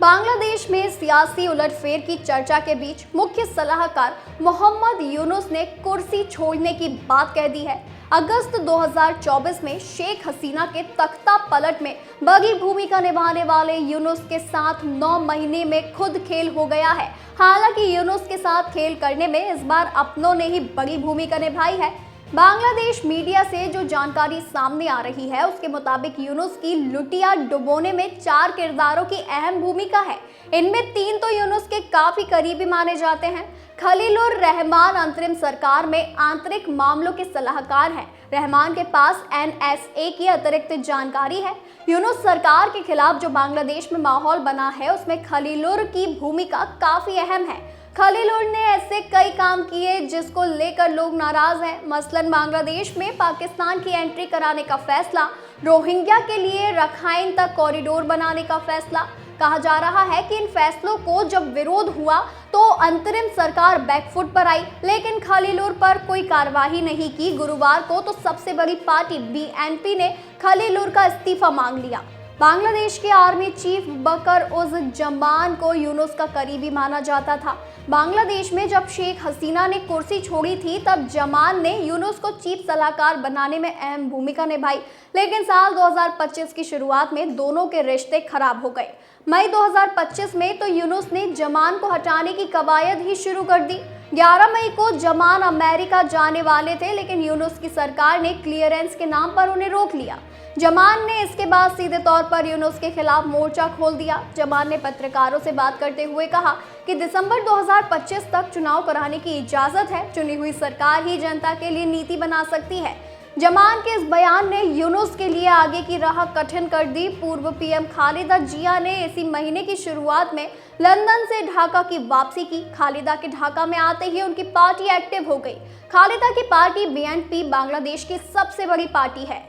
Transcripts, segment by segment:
बांग्लादेश में सियासी उलटफेर की चर्चा के बीच मुख्य सलाहकार मोहम्मद यूनुस ने कुर्सी छोड़ने की बात कह दी है। अगस्त 2024 में शेख हसीना के तख्ता पलट में बड़ी भूमिका निभाने वाले यूनुस के साथ 9 महीने में खुद खेल हो गया है। हालांकि यूनुस के साथ खेल करने में इस बार अपनों ने ही बड़ी भूमिका निभाई है। बांग्लादेश मीडिया से जो जानकारी सामने आ रही है उसके मुताबिक यूनुस की लुटिया डुबोने में 4 किरदारों की अहम भूमिका है। इनमें 3 तो यूनुस के काफी करीबी माने जाते हैं। खलीलुर रहमान अंतरिम सरकार में आंतरिक मामलों के सलाहकार हैं। रहमान के पास NSA की अतिरिक्त जानकारी है। यूनुस सरकार के खिलाफ जो बांग्लादेश में माहौल बना है उसमें खलीलुर की भूमिका काफी अहम है। खलीलुर ने ऐसे कई काम किए जिसको लेकर लोग नाराज हैं। मसलन बांग्लादेश में पाकिस्तान की एंट्री कराने का फैसला, रोहिंग्या के लिए रखाइन तक कॉरिडोर बनाने का फैसला। कहा जा रहा है कि इन फैसलों को जब विरोध हुआ तो अंतरिम सरकार बैकफुट पर आई, लेकिन खलीलुर पर कोई कार्रवाई नहीं की। गुरुवार को तो सबसे बड़ी पार्टी BNP ने खलीलुर का इस्तीफा मांग लिया। बांग्लादेश के आर्मी चीफ बकर उज जमान को यूनुस का करीबी माना जाता था। बांग्लादेश में जब शेख हसीना ने कुर्सी छोड़ी थी तब जमान ने यूनुस को चीफ सलाहकार बनाने में अहम भूमिका निभाई, लेकिन साल 2025 की शुरुआत में दोनों के रिश्ते खराब हो गए। मई 2025 में तो यूनुस ने जमान को हटाने की कवायद ही शुरू कर दी। 11 मई को जमान अमेरिका जाने वाले थे, लेकिन यूनुस की सरकार ने क्लियरेंस के नाम पर उन्हें रोक लिया। जमान ने इसके बाद सीधे तौर पर यूनुस के खिलाफ मोर्चा खोल दिया। जमान ने पत्रकारों से बात करते हुए कहा कि दिसंबर 2025 तक चुनाव कराने की इजाजत है। चुनी हुई सरकार ही जनता के लिए नीति बना सकती है। जमान के इस बयान ने यूनुस के लिए आगे की राह कठिन कर दी। पूर्व PM खालिदा जिया ने इसी महीने की शुरुआत में लंदन से ढाका की वापसी की। खालिदा के ढाका में आते ही उनकी पार्टी एक्टिव हो गई। खालिदा की पार्टी BNP बांग्लादेश की सबसे बड़ी पार्टी है।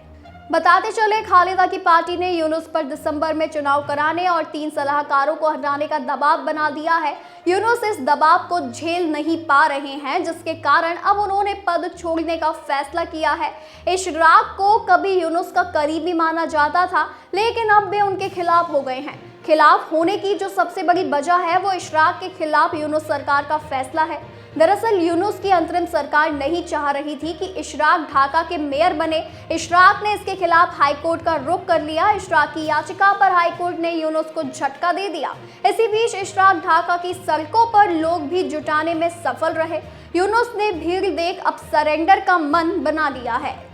बताते चले, खालिदा की पार्टी ने यूनुस पर दिसंबर में चुनाव कराने और 3 सलाहकारों को हटाने का दबाव बना दिया है। यूनुस इस दबाव को झेल नहीं पा रहे हैं, जिसके कारण अब उन्होंने पद छोड़ने का फैसला किया है। इशराक को कभी यूनुस का करीबी माना जाता था, लेकिन अब वे उनके खिलाफ हो गए हैं। खिलाफ होने की जो सबसे बड़ी वजह है वो इशराक के खिलाफ यूनुस सरकार का फैसला है। दरअसल यूनुस की अंतरिम सरकार नहीं चाह रही थी कि इशराक ढाका के मेयर बने। इशराक ने इसके खिलाफ हाईकोर्ट का रुख कर लिया। इशराक की याचिका पर हाईकोर्ट ने यूनुस को झटका दे दिया। इसी बीच इशराक ढाका की सड़कों पर लोग भी जुटाने में सफल रहे। यूनुस ने भीड़ देख अब सरेंडर का मन बना लिया है।